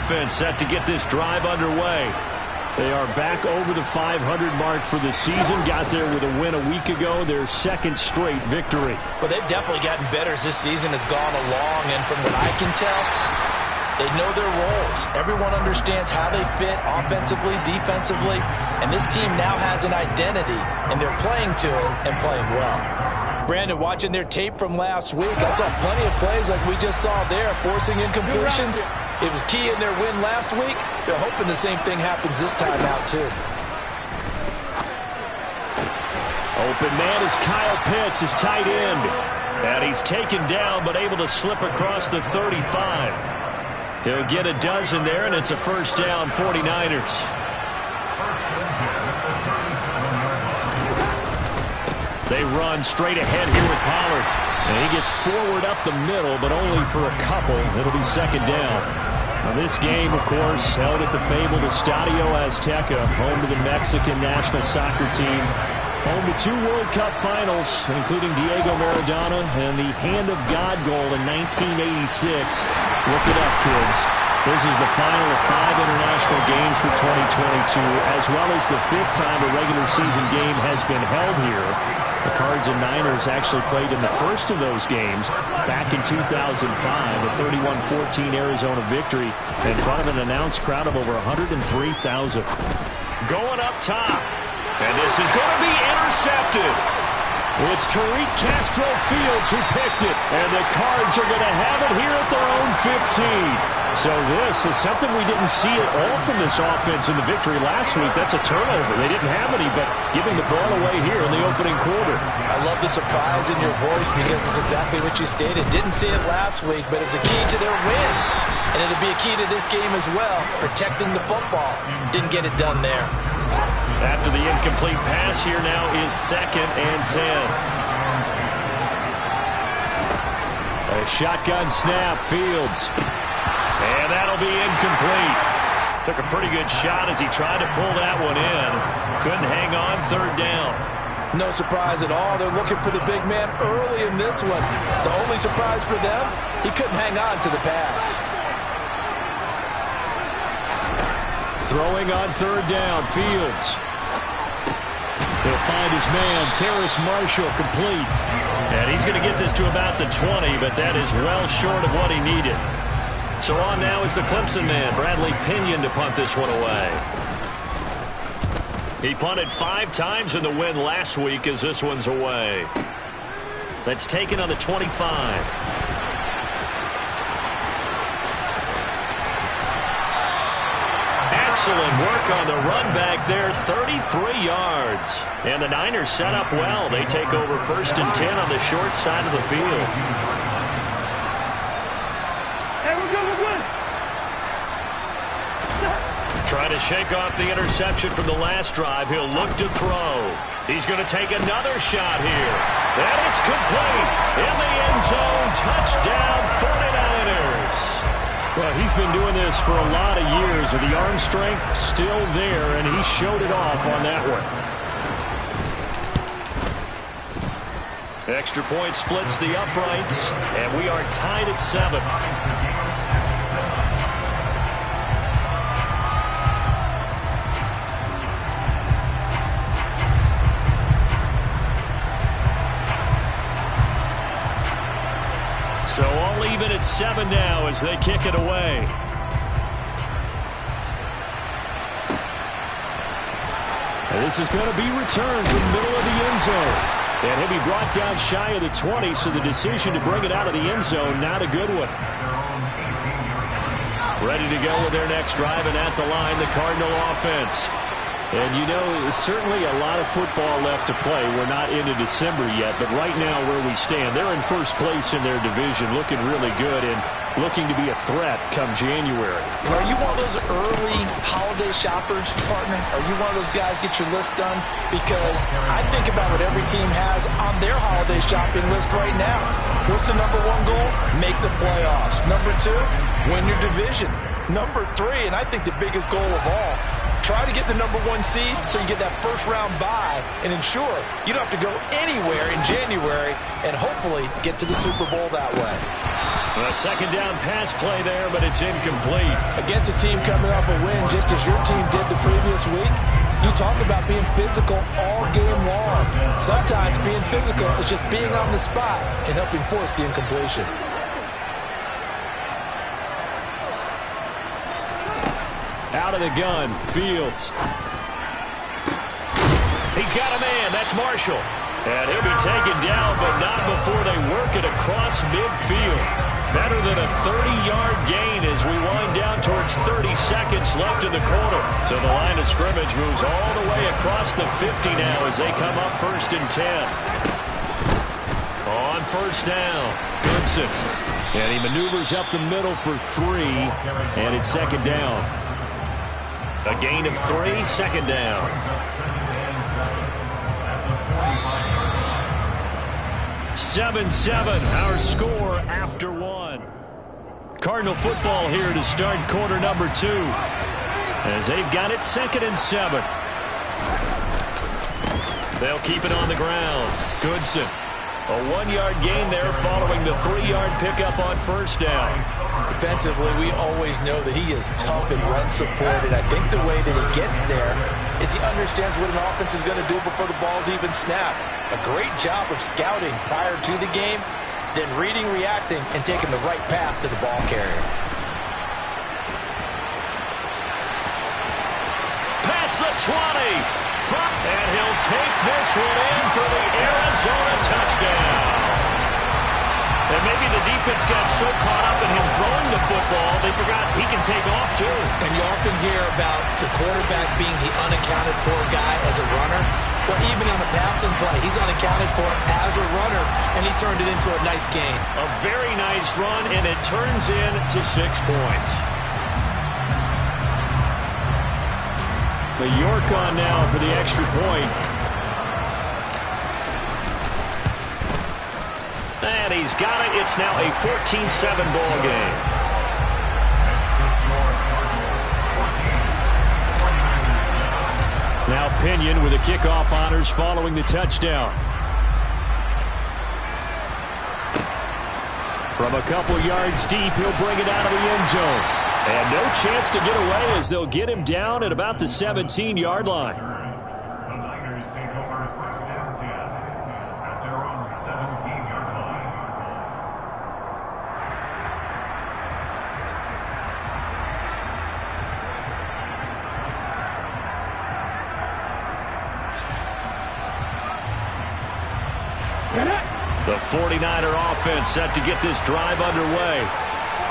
offense set to get this drive underway. They are back over the 500 mark for the season. Got there with a win a week ago, their second straight victory. Well, they've definitely gotten better as this season has gone along, and from what I can tell, they know their roles. Everyone understands how they fit offensively, defensively, and this team now has an identity, and they're playing to it and playing well. Brandon, watching their tape from last week, I saw plenty of plays like we just saw there, forcing incompletions. It was key in their win last week. They're hoping the same thing happens this time out, too. Open man is Kyle Pitts, his tight end. And he's taken down, but able to slip across the 35. He'll get a dozen there, and it's a first down, 49ers. They run straight ahead here with Pollard. And he gets forward up the middle, but only for a couple. It'll be second down. Now this game, of course, held at the fabled Estadio Azteca, home to the Mexican national soccer team. Home to 2 World Cup finals, including Diego Maradona and the Hand of God goal in 1986. Look it up, kids. This is the final of 5 international games for 2022, as well as the 5th time a regular season game has been held here. The Cards and Niners actually played in the first of those games back in 2005, a 31-14 Arizona victory in front of an announced crowd of over 103,000. Going up top, and this is going to be intercepted. It's Tariq Castro Fields who picked it, and the Cards are going to have it here at their own 15. So this is something we didn't see at all from this offense in the victory last week. That's a turnover. They didn't have any, but giving the ball away here in the opening quarter. I love the surprise in your voice because it's exactly what you stated. Didn't see it last week, but it was a key to their win. And it'll be a key to this game as well, protecting the football. Didn't get it done there. After the incomplete pass, here now is 2nd and 10. A shotgun snap, Fields. And that'll be incomplete. Took a pretty good shot as he tried to pull that one in. Couldn't hang on, 3rd down. No surprise at all. They're looking for the big man early in this one. The only surprise for them, he couldn't hang on to the pass. Throwing on 3rd down, Fields. He'll find his man, Terrace Marshall, complete. And he's going to get this to about the 20, but that is well short of what he needed. So on now is the Clemson man, Bradley Pinion, to punt this one away. He punted 5 times in the win last week as this one's away. That's taken on the 25. Excellent work on the run back there, 33 yards. And the Niners set up well. They take over 1st and 10 on the short side of the field. Trying to shake off the interception from the last drive. He'll look to throw. He's going to take another shot here. And it's complete. In the end zone. Touchdown, 49ers. Well, he's been doing this for a lot of years with the arm strength still there, and he showed it off on that one. Extra point splits the uprights, and we are tied at 7. So all even at 7 now as they kick it away. And this is going to be returned from the middle of the end zone. And he'll be brought down shy of the 20, so the decision to bring it out of the end zone, not a good one. Ready to go with their next drive, and at the line, the Cardinal offense. And, you know, certainly a lot of football left to play. We're not into December yet, but right now where we stand, they're in first place in their division, looking really good and looking to be a threat come January. Are you one of those early holiday shoppers, partner? Are you one of those guys get your list done? Because I think about what every team has on their holiday shopping list right now. What's the number 1 goal? Make the playoffs. Number 2, win your division. Number 3, and I think the biggest goal of all, try to get the number 1 seed so you get that first-round bye and ensure you don't have to go anywhere in January and hopefully get to the Super Bowl that way. A second down pass play there, but it's incomplete. Against a team coming off a win just as your team did the previous week, you talk about being physical all game long. Sometimes being physical is just being on the spot and helping force the incompletion. Out of the gun, Fields. He's got a man. That's Marshall. And he'll be taken down, but not before they work it across midfield. Better than a 30-yard gain as we wind down towards 30 seconds left in the quarter. So the line of scrimmage moves all the way across the 50 now as they come up 1st and 10. On first down, Goodson. And he maneuvers up the middle for 3, and it's 2nd down. A gain of 3, 2nd down. 7-7, our score after 1. Cardinal football here to start quarter number 2. As they've got it 2nd and 7. They'll keep it on the ground. Goodson. A 1-yard gain there following the 3-yard pickup on first down. Defensively, we always know that he is tough in run support, and I think the way that he gets there is he understands what an offense is going to do before the ball's even snapped. A great job of scouting prior to the game, then reading, reacting, and taking the right path to the ball carrier. Past the 20. And he'll take this one in for the Arizona touchdown. And maybe the defense got so caught up in him throwing the football, they forgot he can take off too. And you often hear about the quarterback being the unaccounted for guy as a runner. Well, even on a passing play, he's unaccounted for as a runner, and he turned it into a nice gain. A very nice run, and it turns into 6 points. The York on now for the extra point. And he's got it. It's now a 14-7 ball game. Now Pinion with the kickoff honors following the touchdown. From a couple yards deep, he'll bring it out of the end zone. And no chance to get away as they'll get him down at about the 17-yard line. The Niners take over 1st and 10 at their own 17-yard line. The 49er offense set to get this drive underway.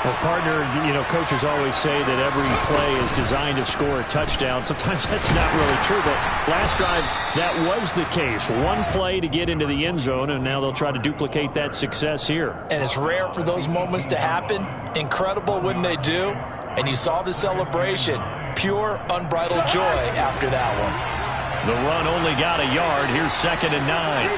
Well, partner, coaches always say that every play is designed to score a touchdown. Sometimes that's not really true, but last drive, that was the case. One play to get into the end zone, and now they'll try to duplicate that success here. And it's rare for those moments to happen. Incredible when they do. And you saw the celebration. Pure, unbridled joy after that one. The run only got a yard. Here's 2nd and 9.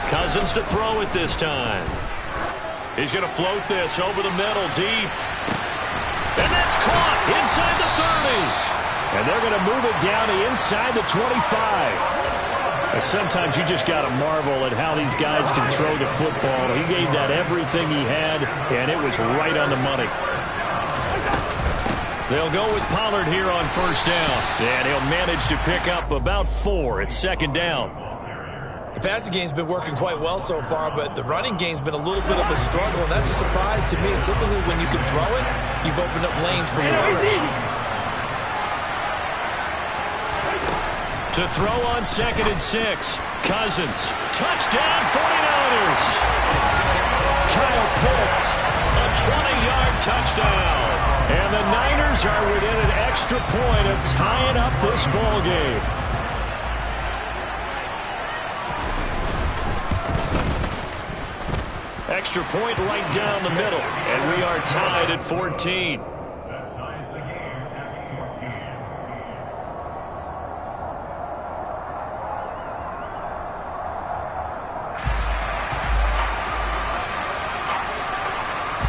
Cousins to throw it this time. He's going to float this over the middle deep. And that's caught inside the 30. And they're going to move it down to inside the 25. And sometimes you just got to marvel at how these guys can throw the football. He gave that everything he had, and it was right on the money. They'll go with Pollard here on first down. And he'll manage to pick up about 4. It's 2nd down. The passing game's been working quite well so far, but the running game's been a little bit of a struggle, and that's a surprise to me. Typically, when you can throw it, you've opened up lanes for your runners. To throw on 2nd and 6. Cousins. Touchdown, 49ers. Kyle Pitts, a 20-yard touchdown. And the Niners are within an extra point of tying up this ball game. Extra point right down the middle, and we are tied at 14. That ties the game at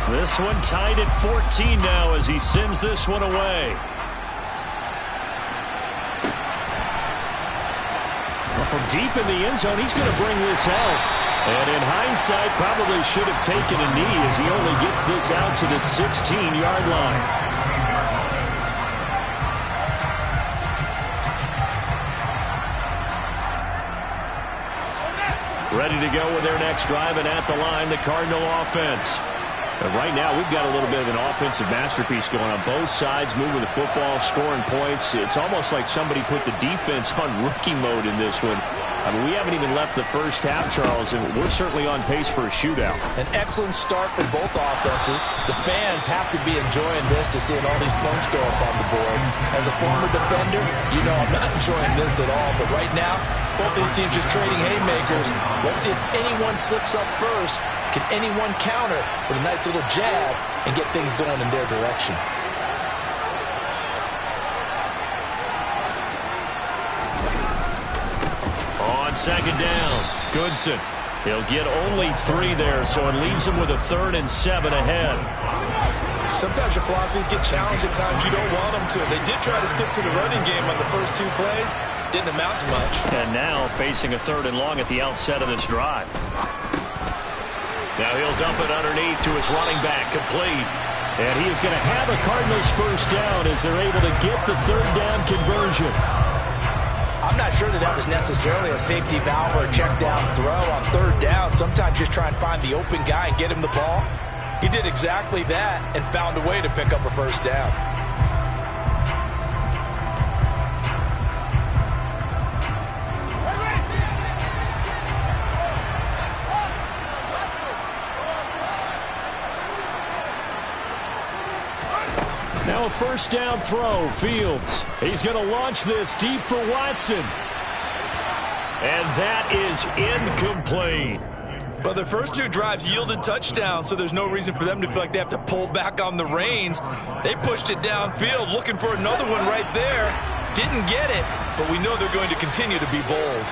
14. This one tied at 14 now as he sends this one away. from deep in the end zone, he's going to bring this out. And in hindsight, probably should have taken a knee as he only gets this out to the 16-yard line. Ready to go with their next drive, and at the line, the Cardinal offense. And right now, we've got a little bit of an offensive masterpiece going on. Both sides moving the football, scoring points. It's almost like somebody put the defense on rookie mode in this one. I mean, we haven't even left the first half, Charles, and we're certainly on pace for a shootout. An excellent start for both offenses. The fans have to be enjoying this to seeing all these points go up on the board. As a former defender, you know I'm not enjoying this at all. But right now, both these teams just trading haymakers. Let's see if anyone slips up first. Can anyone counter with a nice little jab and get things going in their direction? On second down, Goodson. He'll get only 3 there, so it leaves him with a 3rd and 7 ahead. Sometimes your philosophies get challenged at times you don't want them to. They did try to stick to the running game on the first 2 plays. Didn't amount to much. And now facing a 3rd and long at the outset of this drive. Now he'll dump it underneath to his running back, complete. And he is going to have a Cardinals first down as they're able to get the 3rd down conversion. I'm not sure that was necessarily a safety valve or a check down throw on 3rd down. Sometimes just try and find the open guy and get him the ball. He did exactly that and found a way to pick up a first down. Now a first down throw, Fields. He's going to launch this deep for Watson. And that is incomplete. But their first 2 drives yielded touchdowns, so there's no reason for them to feel like they have to pull back on the reins. They pushed it downfield, looking for another one right there. Didn't get it, but we know they're going to continue to be bold.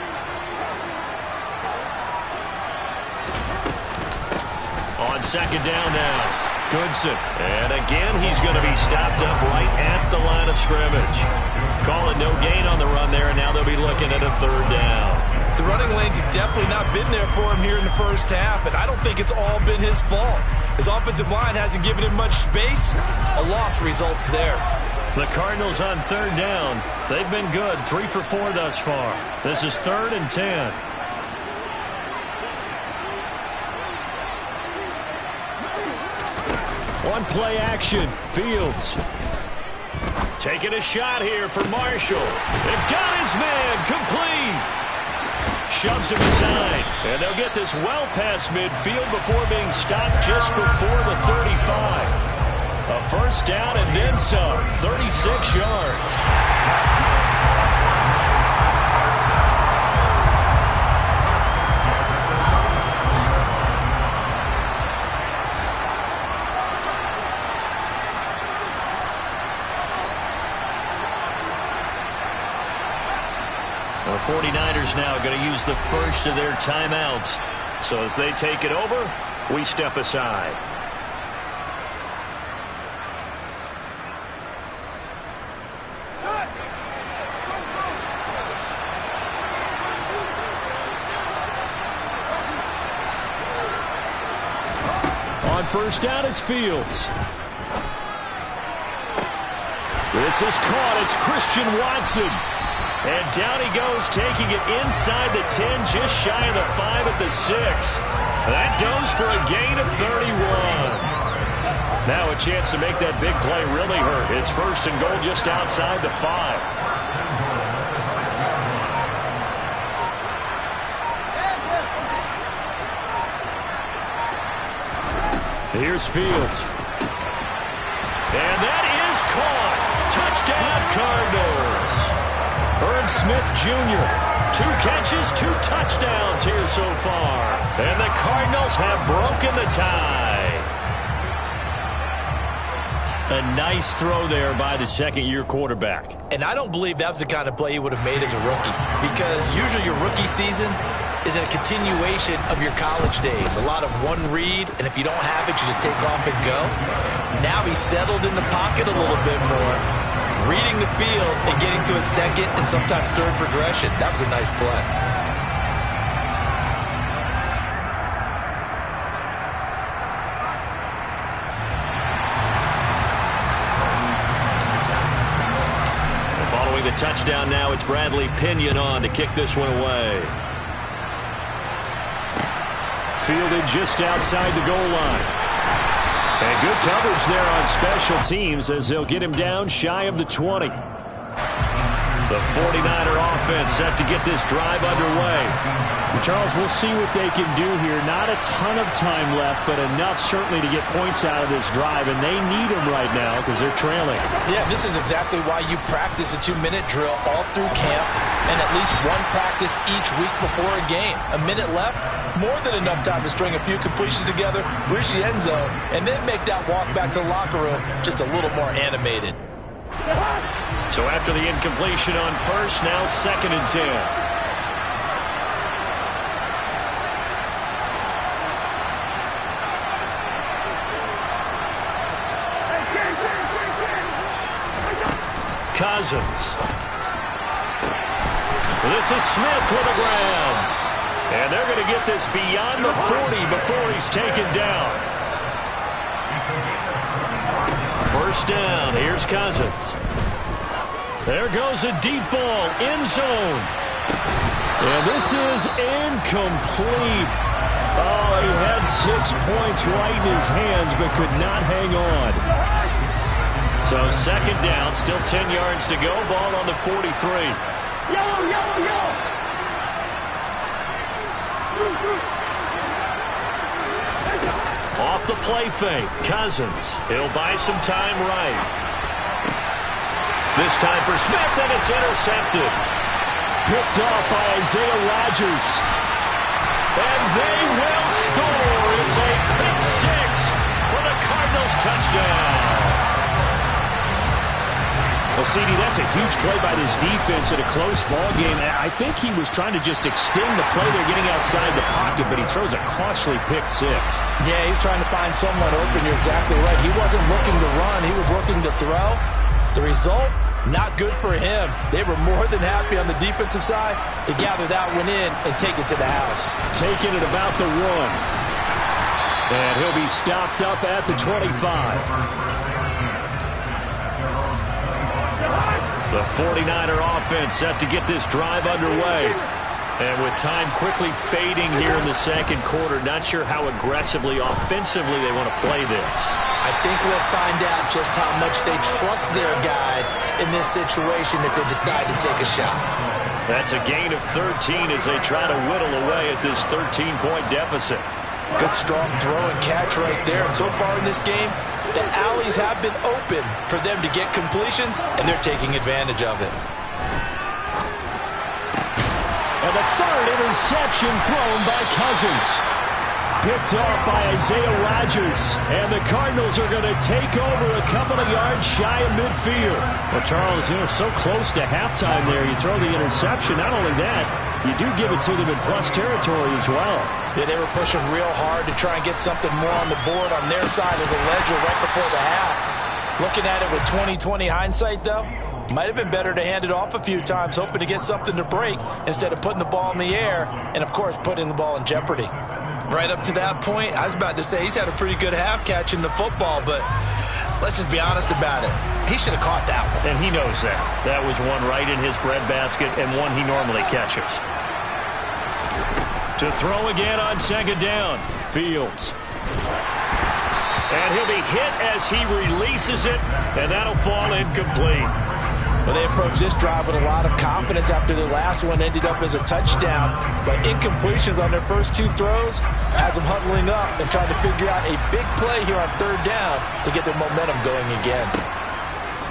On second down now. Goodson. And again, he's going to be stopped up right at the line of scrimmage. Call it no gain on the run there, and now they'll be looking at a 3rd down. The running lanes have definitely not been there for him here in the first half, and I don't think it's all been his fault. His offensive line hasn't given him much space. A loss results there. The Cardinals on 3rd down. They've been good, 3 for 4 thus far. This is 3rd and 10. One play action, Fields. Taking a shot here for Marshall. They've got his man, complete. Shoves him aside, and they'll get this well past midfield before being stopped just before the 35. A first down and then some, 36 yards. The 49ers now going to use the first of their timeouts. So as they take it over, we step aside. On first down, it's Fields. This is caught. It's Christian Watson. And down he goes, taking it inside the 10, just shy of the 5 at the 6. That goes for a gain of 31. Now a chance to make that big play really hurt. It's 1st and goal just outside the 5. Here's Fields. And that is caught. Touchdown, Cardinals. Herb Smith Jr., 2 catches, 2 touchdowns here so far. And the Cardinals have broken the tie. A nice throw there by the second-year quarterback. And I don't believe that was the kind of play he would have made as a rookie, because usually your rookie season is a continuation of your college days. A lot of one read, and if you don't have it, you just take off and go. Now he's settled in the pocket a little bit more, reading the field and getting to a second and sometimes 3rd progression. That was a nice play. a touchdown now. It's Bradley Pinion on to kick this one away. Fielded just outside the goal line. And good coverage there on special teams as they'll get him down shy of the 20. The 49er offense set to get this drive underway. Charles, we'll see what they can do here. Not a ton of time left, but enough certainly to get points out of this drive, and they need them right now because they're trailing. Yeah, this is exactly why you practice a 2-minute drill all through camp and at least one practice each week before a game. A minute left, more than enough time to string a few completions together, reach the end zone, and then make that walk back to the locker room just a little more animated. So after the incompletion on first, now 2nd and 10. Cousins. This is Smith with a grab. And they're going to get this beyond the 40 before he's taken down. First down. Here's Cousins. There goes a deep ball. End zone. And this is incomplete. Oh, he had 6 points right in his hands but could not hang on. So 2nd down, still 10 yards to go. Ball on the 43. Off the play fake, Cousins. He'll buy some time right. This time for Smith, and it's intercepted. Picked off by Isaiah Rodgers. And they will score. It's a pick 6 for the Cardinals touchdown. Well, CD, that's a huge play by this defense in a close ball game. I think he was trying to just extend the play. They're getting outside the pocket, but he throws a costly pick 6. Yeah, he's trying to find someone open. You're exactly right. He wasn't looking to run. He was looking to throw. The result, not good for him. They were more than happy on the defensive side to gather that one in and take it to the house. Taking it about the 1. And he'll be stopped up at the 25. The 49er offense set to get this drive underway. And with time quickly fading here in the 2nd quarter, not sure how aggressively, offensively they want to play this. I think we'll find out just how much they trust their guys in this situation if they decide to take a shot. That's a gain of 13 as they try to whittle away at this 13-point deficit. Good strong throw and catch right there. And so far in this game, the alleys have been open for them to get completions, and they're taking advantage of it. And the 3rd interception thrown by Cousins. Picked off by Isaiah Rodgers. And the Cardinals are going to take over a couple of yards shy of midfield. Well, Charles, so close to halftime there. You throw the interception. Not only that, you do give it to them in plus territory as well. Yeah, they were pushing real hard to try and get something more on the board on their side of the ledger right before the half. Looking at it with 20/20 hindsight, though, might have been better to hand it off a few times, hoping to get something to break instead of putting the ball in the air and, of course, putting the ball in jeopardy. Right up to that point, I was about to say he's had a pretty good half catching the football, but let's just be honest about it. He should have caught that one. And he knows that. That was one right in his breadbasket and one he normally catches. To throw again on 2nd down. Fields. And he'll be hit as he releases it, and that'll fall incomplete. Well, they approached this drive with a lot of confidence after their last one ended up as a touchdown. But incompletions on their first 2 throws has them huddling up and trying to figure out a big play here on 3rd down to get their momentum going again.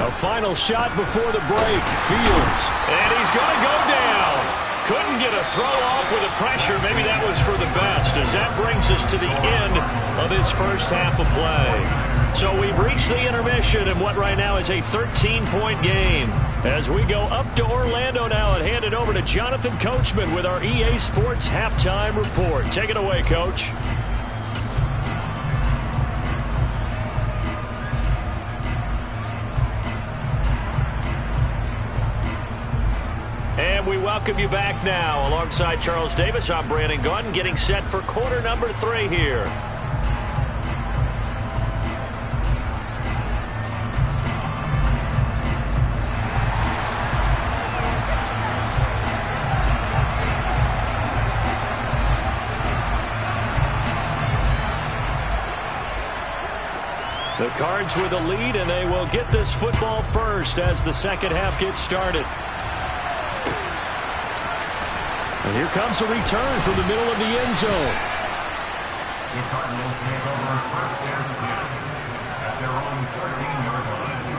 A final shot before the break. Fields. And he's going to go down. Couldn't get a throw off with the pressure. Maybe that was for the best, as that brings us to the end of this first half of play. So we've reached the intermission in what right now is a 13-point game. As we go up to Orlando now and hand it over to Jonathan Coachman with our EA Sports Halftime Report. Take it away, Coach. And we welcome you back now. Alongside Charles Davis, I'm Brandon Gaudin, getting set for quarter number 3 here. The Cards with a lead, and they will get this football first as the second half gets started. And here comes a return from the middle of the end zone. The Cardinals take over first and 10 at their own 13-yard line.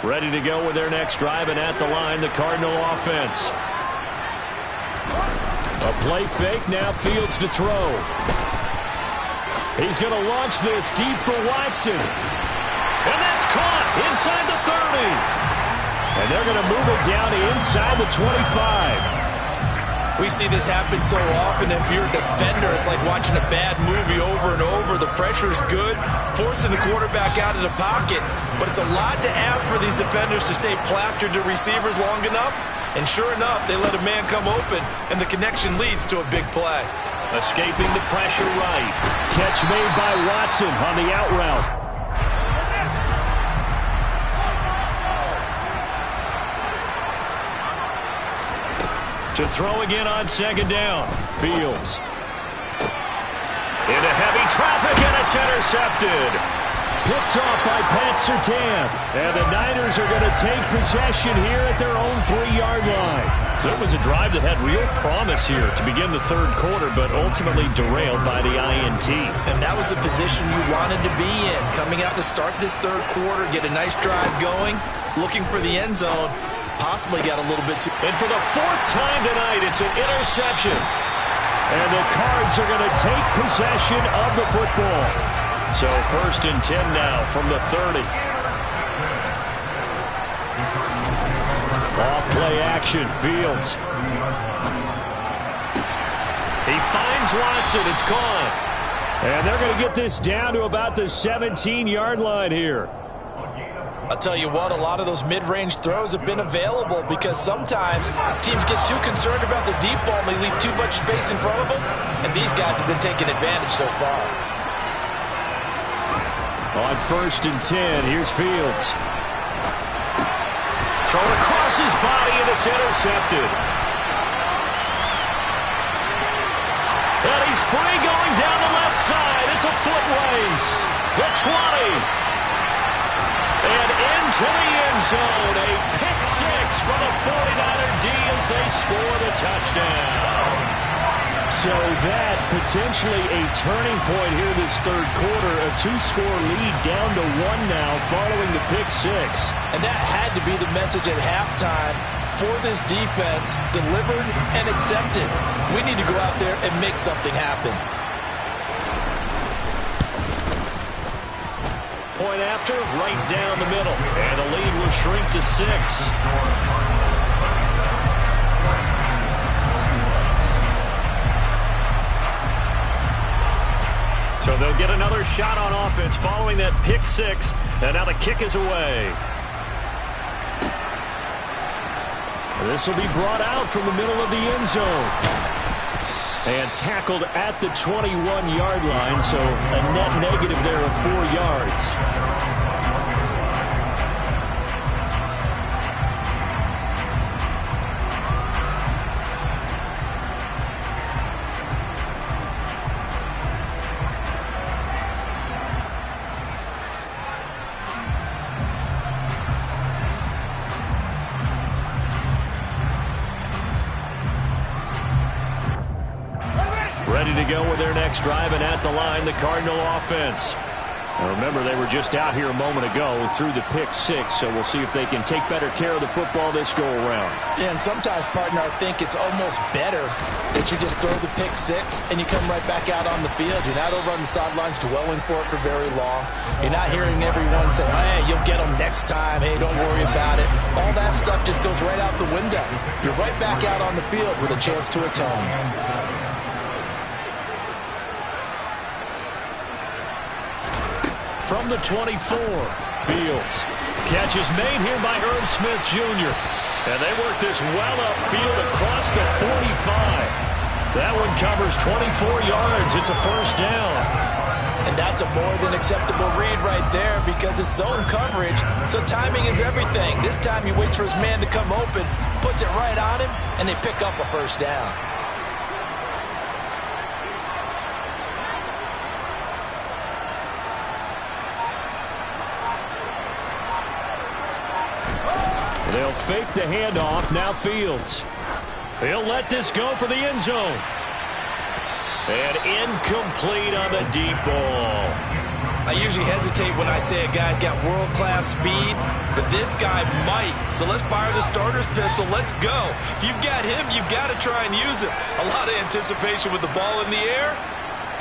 Ready to go with their next drive, and at the line, the Cardinal offense. A play fake, now Fields to throw. He's going to launch this deep for Watson. And that's caught inside the 30. And they're going to move it down to inside the 25. We see this happen so often. If you're a defender, it's like watching a bad movie over and over. The pressure is good, forcing the quarterback out of the pocket. But it's a lot to ask for these defenders to stay plastered to receivers long enough. And sure enough, they let a man come open, and the connection leads to a big play. Escaping the pressure right. Catch made by Watson on the out route. To throw again on second down. Fields. Into heavy traffic, and it's intercepted. Picked off by Pat Surtain. And the Niners are going to take possession here at their own 3-yard line. So it was a drive that had real promise here to begin the third quarter, but ultimately derailed by the INT. And that was the position you wanted to be in. Coming out to start this third quarter, get a nice drive going, looking for the end zone. Possibly got a little bit too... And for the fourth time tonight, it's an interception. And the Cards are going to take possession of the football. So first and 10 now from the 30. Off play action, Fields. He finds Watson, it's gone. And they're going to get this down to about the 17-yard line here. I'll tell you what, a lot of those mid-range throws have been available because sometimes teams get too concerned about the deep ball and they leave too much space in front of them, and these guys have been taking advantage so far. On first and 10, here's Fields. Thrown across his body, and it's intercepted. And he's free going down the left side. It's a foot race. The 20. And into the end zone, a pick six from a 49er D as they score the touchdown. So that potentially a turning point here this third quarter. A 2-score lead down to 1 now following the pick six. And that had to be the message at halftime for this defense, delivered and accepted. We need to go out there and make something happen. Point after, right down the middle. And the lead will shrink to 6. So they'll get another shot on offense following that pick six. And now the kick is away. This will be brought out from the middle of the end zone. And tackled at the 21-yard line, so a net negative there of 4 yards. Ready to go with their next drive, and at the line, the Cardinal offense. Now remember, they were just out here a moment ago through the pick six, so we'll see if they can take better care of the football this go-around. Yeah, and sometimes, partner, I think it's almost better that you just throw the pick six and you come right back out on the field. You're not over on the sidelines dwelling for it for very long. You're not hearing everyone say, hey, you'll get them next time. Hey, don't worry about it. All that stuff just goes right out the window. You're right back out on the field with a chance to atone. From the 24, Fields. Catch is made here by Irv Smith Jr. And they work this well upfield across the 45. That one covers 24 yards. It's a first down. And that's a more than acceptable read right there because it's zone coverage, so timing is everything. This time he waits for his man to come open, puts it right on him, and they pick up a first down. They'll fake the handoff. Now Fields. He'll let this go for the end zone. And incomplete on the deep ball. I usually hesitate when I say a guy's got world-class speed, but this guy might. So let's fire the starter's pistol. Let's go. If you've got him, you've got to try and use it. A lot of anticipation with the ball in the air,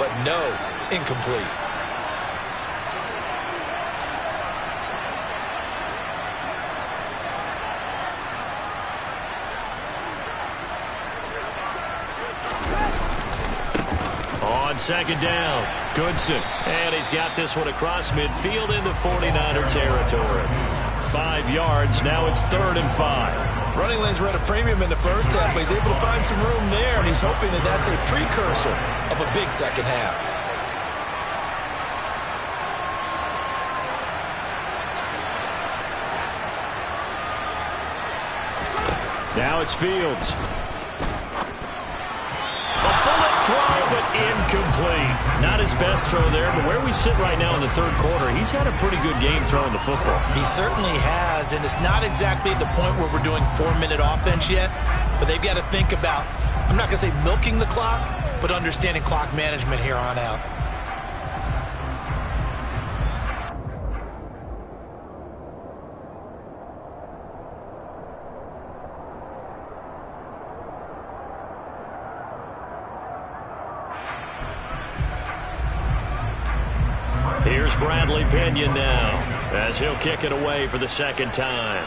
but no, incomplete. On second down, Goodson. And he's got this one across midfield into 49er territory. 5 yards, now it's 3rd and 5. Running lanes were at a premium in the first half, but he's able to find some room there, and he's hoping that that's a precursor of a big second half. Now it's Fields. Throw, but incomplete. Not his best throw there, but where we sit right now in the 3rd quarter, he's had a pretty good game throwing the football. He certainly has, and it's not exactly at the point where we're doing 4-minute offense yet, but they've got to think about, I'm not going to say milking the clock, but understanding clock management here on out. Here's Bradley Pinion now, as he'll kick it away for the 2nd time.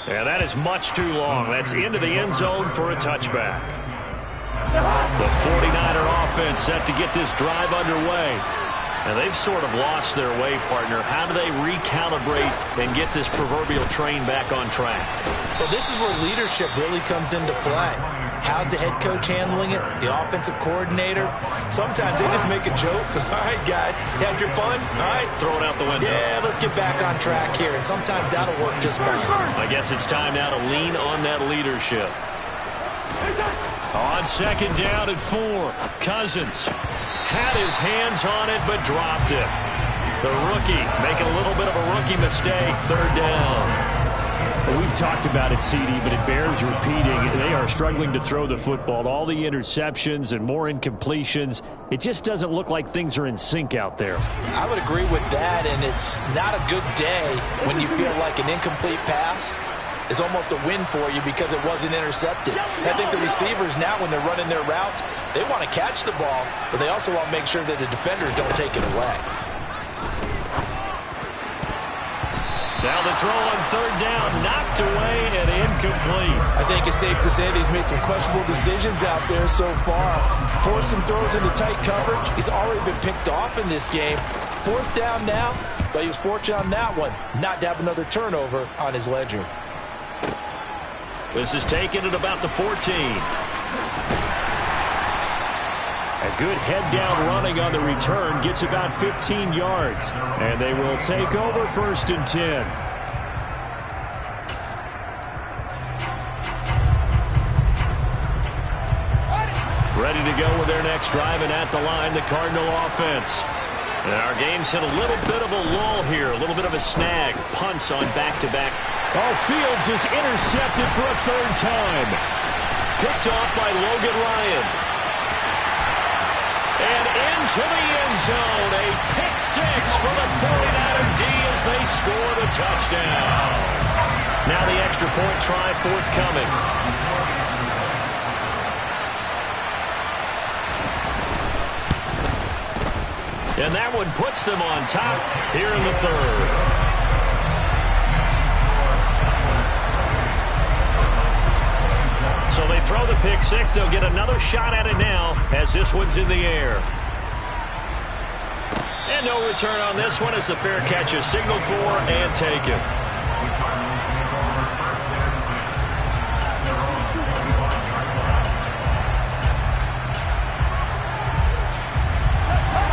And that is much too long. That's into the end zone for a touchback. The 49er offense set to get this drive underway. And they've sort of lost their way, partner. How do they recalibrate and get this proverbial train back on track? Well, this is where leadership really comes into play. How's the head coach handling it? The offensive coordinator? Sometimes they just make a joke. All right, guys, had your fun? All right. Throw it out the window. Yeah, let's get back on track here. And sometimes that'll work just fine. I guess it's time now to lean on that leadership. On 2nd down and 4, Cousins had his hands on it but dropped it. The rookie making a little bit of a rookie mistake. 3rd down. Well, we've talked about it, CD, but it bears repeating. They are struggling to throw the football. All the interceptions and more incompletions. It just doesn't look like things are in sync out there. I would agree with that, and it's not a good day when you feel like an incomplete pass is almost a win for you because it wasn't intercepted. And I think the receivers now, when they're running their routes, they want to catch the ball, but they also want to make sure that the defenders don't take it away. Now the throw on 3rd down, knocked away and incomplete. I think it's safe to say that he's made some questionable decisions out there so far. Forced some throws into tight coverage. He's already been picked off in this game. 4th down now, but he was fortunate on that one not to have another turnover on his ledger. This is taken at about the 14. A good head-down running on the return gets about 15 yards. And they will take over 1st and 10. Ready to go with their next drive, and at the line, the Cardinal offense. And our game's hit a little bit of a lull here, a little bit of a snag. Punts on back-to-back. Oh, Fields is intercepted for a 3rd time. Picked off by Logan Ryan. And into the end zone. A pick 6 for the 49er D as they score the touchdown. Now the extra point try forthcoming. And that one puts them on top here in the 3rd. So they throw the pick 6. They'll get another shot at it now as this one's in the air. And no return on this one as the fair catch is signaled for and taken.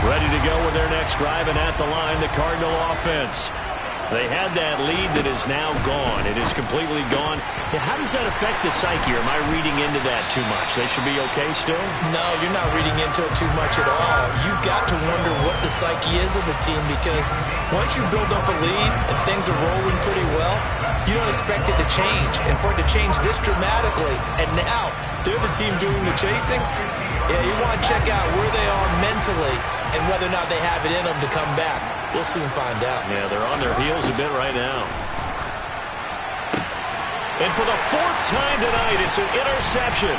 Ready to go with their next drive, and at the line, the Cardinal offense. They had that lead that is now gone. It is completely gone. How does that affect the psyche? Or am I reading into that too much? They should be okay still? No, you're not reading into it too much at all. You've got to wonder what the psyche is of the team, because once you build up a lead and things are rolling pretty well, you don't expect it to change. And for it to change this dramatically, and now they're the team doing the chasing, yeah, you want to check out where they are mentally and whether or not they have it in them to come back. We'll soon find out. Yeah, they're on their heels a bit right now. And for the fourth time tonight, it's an interception.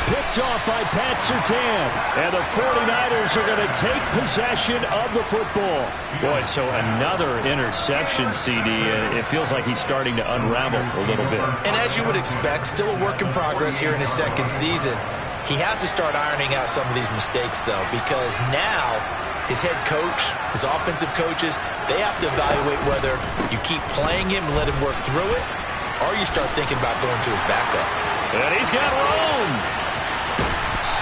Picked off by Pat Surtain. And the 49ers are going to take possession of the football. Boy, so another interception, CD. It feels like he's starting to unravel a little bit. And as you would expect, still a work in progress here in his second season. He has to start ironing out some of these mistakes, though, because now his head coach, his offensive coaches, they have to evaluate whether you keep playing him and let him work through it, or you start thinking about going to his backup. And he's got room.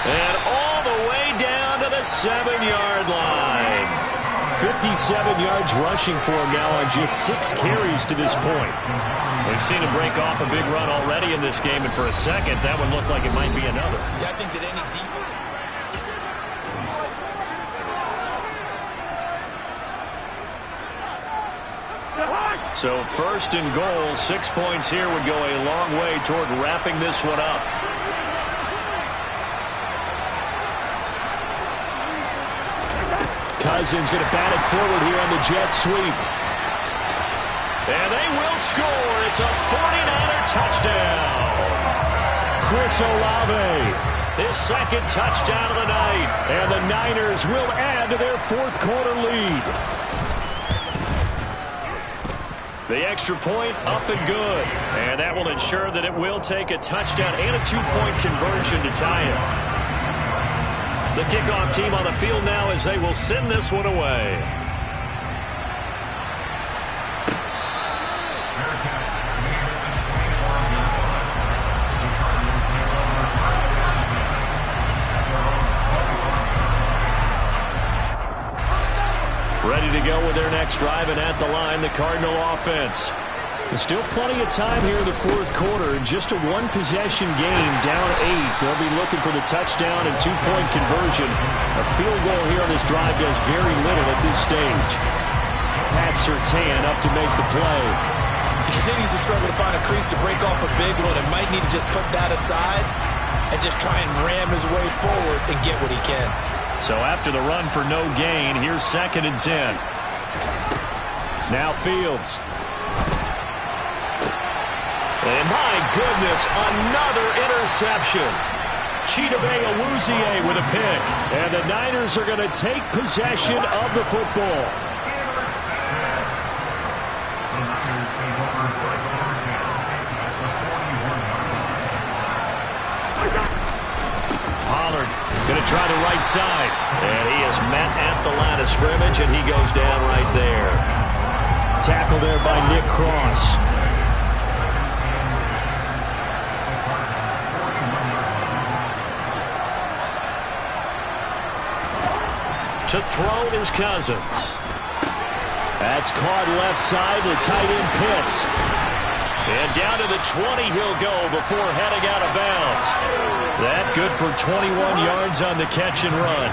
And all the way down to the 7-yard line. 57 yards rushing for him now on just 6 carries to this point. We've seen him break off a big run already in this game, and for a second, that one looked like it might be another. Yeah, I think that any deeper... So first and goal, 6 points here would go a long way toward wrapping this one up. Cousins going to bat it forward here on the jet sweep. And they will score. It's a 49er touchdown. Chris Olave, his second touchdown of the night. And the Niners will add to their fourth quarter lead. The extra point up and good. And that will ensure that it will take a touchdown and a 2-point conversion to tie it. The kickoff team on the field now as they will send this one away. Ready to go with their next drive, and at the line, the Cardinal offense. There's still plenty of time here in the fourth quarter. Just a one-possession game, down 8. They'll be looking for the touchdown and 2-point conversion. A field goal here on this drive does very little at this stage. Pat Surtain up to make the play. He continues to struggle to find a crease to break off a big one, and might need to just put that aside and just try and ram his way forward and get what he can. So after the run for no gain, here's 2nd and 10. Now Fields. And my goodness, another interception. Chidobe Awuzie with a pick. And the Niners are going to take possession of the football. Pollard going to try the right side. And he is met at the line of scrimmage, and he goes down right there. Tackle there by Nick Cross. To throw is Cousins. That's caught left side. The tight end Pitts. And down to the 20 he'll go before heading out of bounds. That good for 21 yards on the catch and run.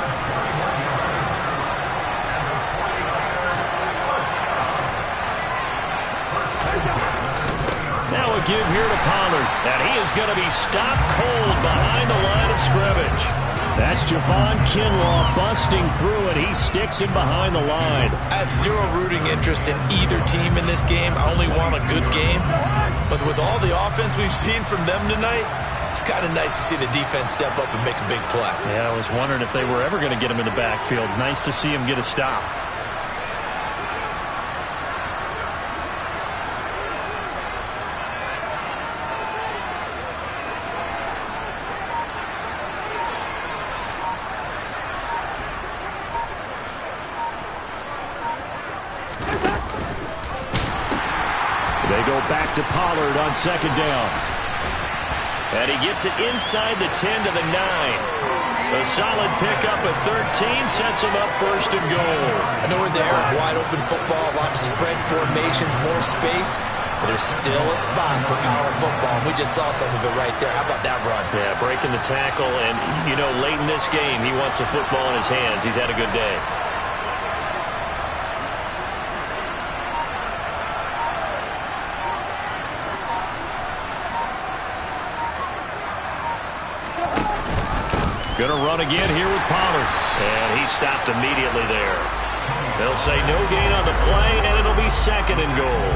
Now a give here to Pollard. And he is going to be stopped cold behind the line of scrimmage. That's Javon Kinlaw busting through it. He sticks him behind the line. I have zero rooting interest in either team in this game. I only want a good game. But with all the offense we've seen from them tonight, it's kind of nice to see the defense step up and make a big play. Yeah, I was wondering if they were ever going to get him in the backfield. Nice to see him get a stop. They go back to Pollard on 2nd down. And he gets it inside the 10 to the 9. A solid pickup at 13 sets him up first and goal. I know we're in the era of wide-open football, a lot of spread formations, more space, but there's still a spot for power football. We just saw some of it right there. How about that run? Yeah, breaking the tackle, and, you know, late in this game, he wants the football in his hands. He's had a good day. Going to run again here with Pollard. And he stopped immediately there. They'll say no gain on the play, and it'll be second and goal.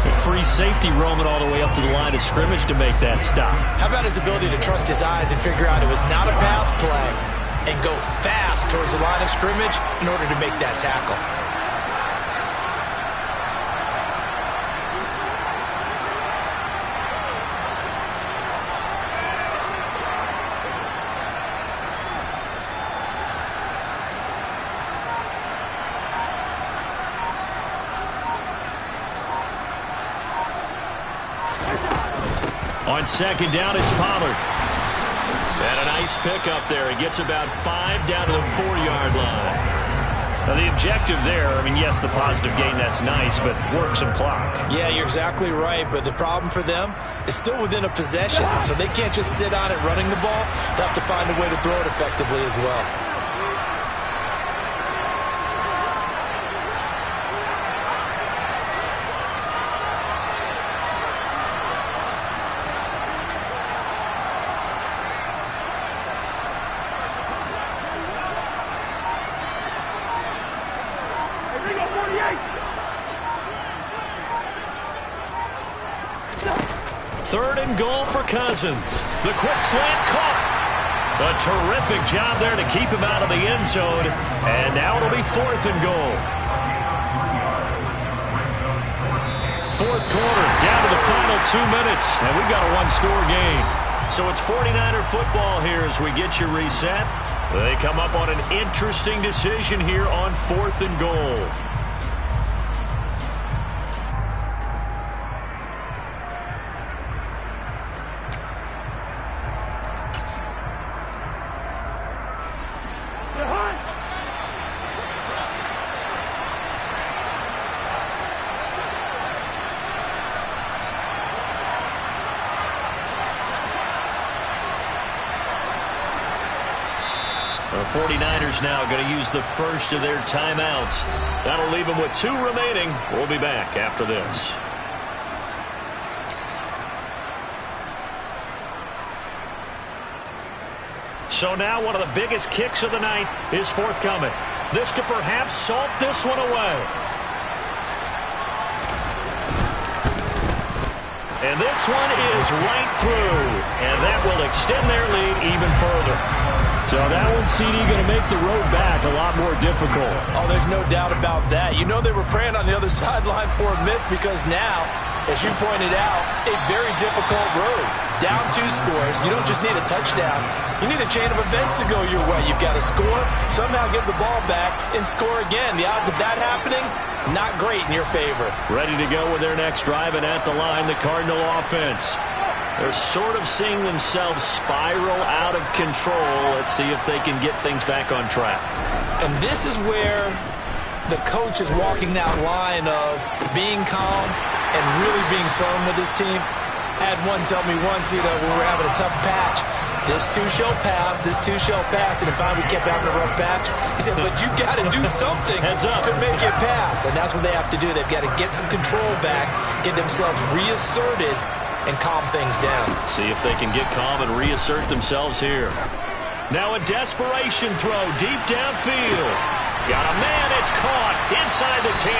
A free safety roaming all the way up to the line of scrimmage to make that stop. How about his ability to trust his eyes and figure out it was not a pass play and go fast towards the line of scrimmage in order to make that tackle. On second down, it's Pollard. And a nice pickup there. He gets about 5 down to the 4-yard line. Now, the objective there, I mean, yes, the positive gain, that's nice, but work some clock. Yeah, you're exactly right, but the problem for them is still within a possession, so they can't just sit on it running the ball. They'll have to find a way to throw it effectively as well. Third and goal for Cousins. The quick slant caught. A terrific job there to keep him out of the end zone. And now it'll be fourth and goal. Fourth quarter, down to the final 2 minutes. And we've got a one-score game. So it's 49er football here as we get you reset. They come up on an interesting decision here on fourth and goal. The 49ers now going to use the first of their timeouts. That'll leave them with 2 remaining. We'll be back after this. So now one of the biggest kicks of the night is forthcoming. This to perhaps salt this one away. And this one is right through. And that will extend their lead even further. So that one, CD, going to make the road back a lot more difficult. Oh, there's no doubt about that. You know they were praying on the other sideline for a miss because now, as you pointed out, a very difficult road. Down 2 scores. You don't just need a touchdown. You need a chain of events to go your way. You've got to score, somehow get the ball back, and score again. The odds of that happening, not great in your favor. Ready to go with their next drive, and at the line, the Cardinal offense. They're sort of seeing themselves spiral out of control. Let's see if they can get things back on track. And this is where the coach is walking that line of being calm and really being firm with his team. I had one tell me once, you know, when we were having a tough patch, this too shall pass, this too shall pass. And if we kept having a rough patch, he said, but you got to do something to make it pass. And that's what they have to do. They've got to get some control back, get themselves reasserted, and calm things down. See if they can get calm and reassert themselves here. Now a desperation throw deep downfield. Got a man, it's caught inside the 10.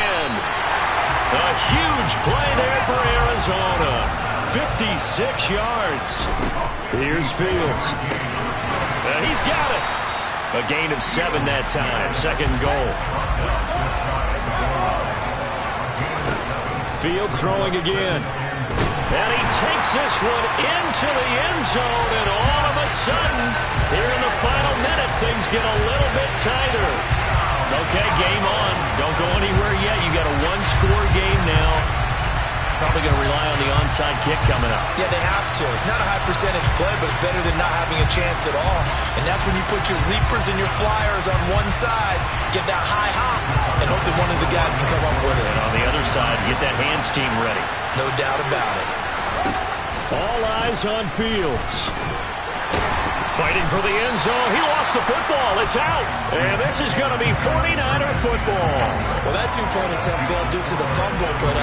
A huge play there for Arizona. 56 yards. Here's Fields. And he's got it. A gain of 7 that time. Second goal. Fields throwing again. And he takes this one into the end zone, and all of a sudden, here in the final minute, things get a little bit tighter. Okay, game on. Don't go anywhere yet. You got a one-score game now. probably going to rely on the onside kick coming up. Yeah, they have to. It's not a high percentage play, but it's better than not having a chance at all. And that's when you put your leapers and your flyers on one side, get that high hop, and hope that one of the guys can come up with it. And on the other side, get that hands team ready. No doubt about it. All eyes on Fields. Fighting for the end zone. He lost the football. It's out. And this is going to be 49er football. Well, that two-point attempt failed due to the fumble, but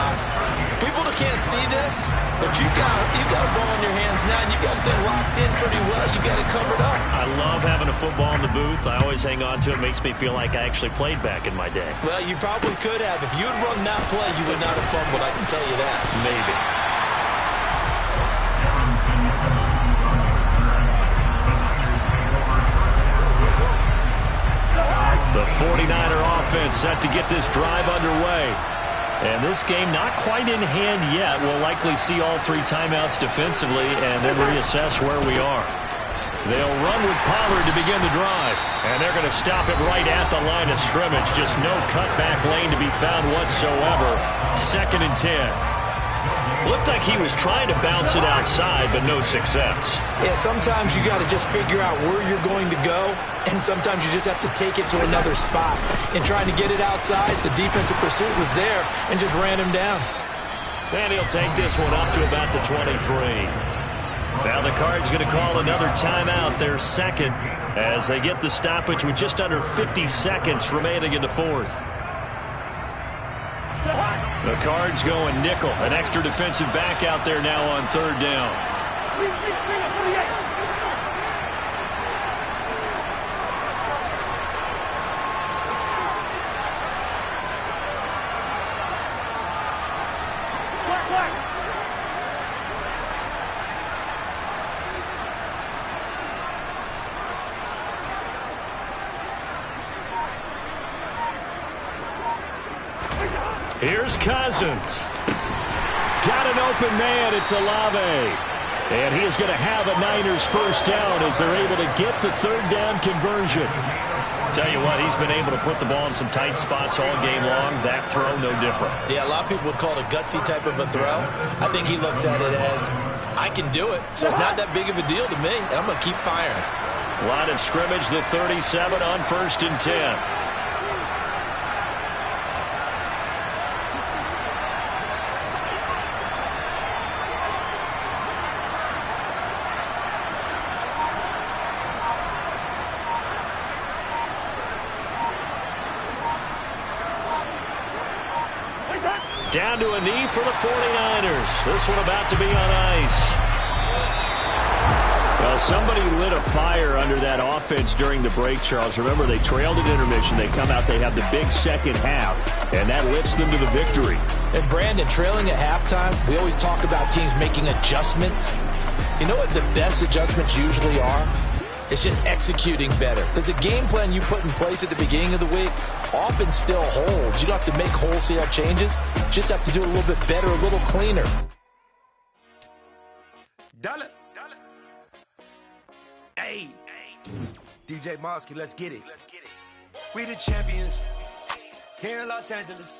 people can't see this, but you got a ball in your hands now, and you got the thing locked in pretty well. You got it covered up. I love having a football in the booth. I always hang on to it. It makes me feel like I actually played back in my day. Well, you probably could have. If you had run that play, you would not have fumbled, I can tell you that. Maybe. The 49er offense set to get this drive underway. And this game not quite in hand yet. We'll likely see all three timeouts defensively and then reassess where we are. They'll run with Pollard to begin the drive. And they're going to stop it right at the line of scrimmage. Just no cutback lane to be found whatsoever. 2nd and 10. Looked like he was trying to bounce it outside, but no success. Yeah, sometimes you got to just figure out where you're going to go, and sometimes you just have to take it to another spot. And trying to get it outside, the defensive pursuit was there and just ran him down. And he'll take this one up to about the 23. Now the Cards going to call another timeout, their second, as they get the stoppage with just under 50 seconds remaining in the fourth. The Cards going nickel. An extra defensive back out there now on 3rd down. Here's Cousins. Got an open man. It's Olave. And he is going to have a Niners first down as they're able to get the 3rd down conversion. Tell you what, he's been able to put the ball in some tight spots all game long. That throw, no different. Yeah, a lot of people would call it a gutsy type of a throw. I think he looks at it as, I can do it. So it's not that big of a deal to me, and I'm going to keep firing. Line of scrimmage, the 37 on 1st and 10. Down to a knee for the 49ers. This one about to be on ice. Well, somebody lit a fire under that offense during the break, Charles. Remember, they trailed at intermission. They come out, they have the big second half, and that lifts them to the victory. And, Brandon, trailing at halftime, we always talk about teams making adjustments. You know what the best adjustments usually are? It's just executing better. Because the game plan you put in place at the beginning of the week often still holds. You don't have to make wholesale changes. You just have to do it a little bit better, a little cleaner. Dollar. Hey. DJ Mosky, let's get it. We the champions here in Los Angeles.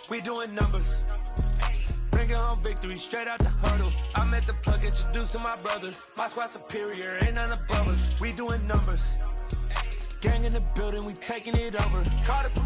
We doing numbers. Bringing home victory straight out the huddle. I met the plug, introduced to my brother. My squad superior, ain't none above us. We doing numbers. Gang in the building, we taking it over. Call the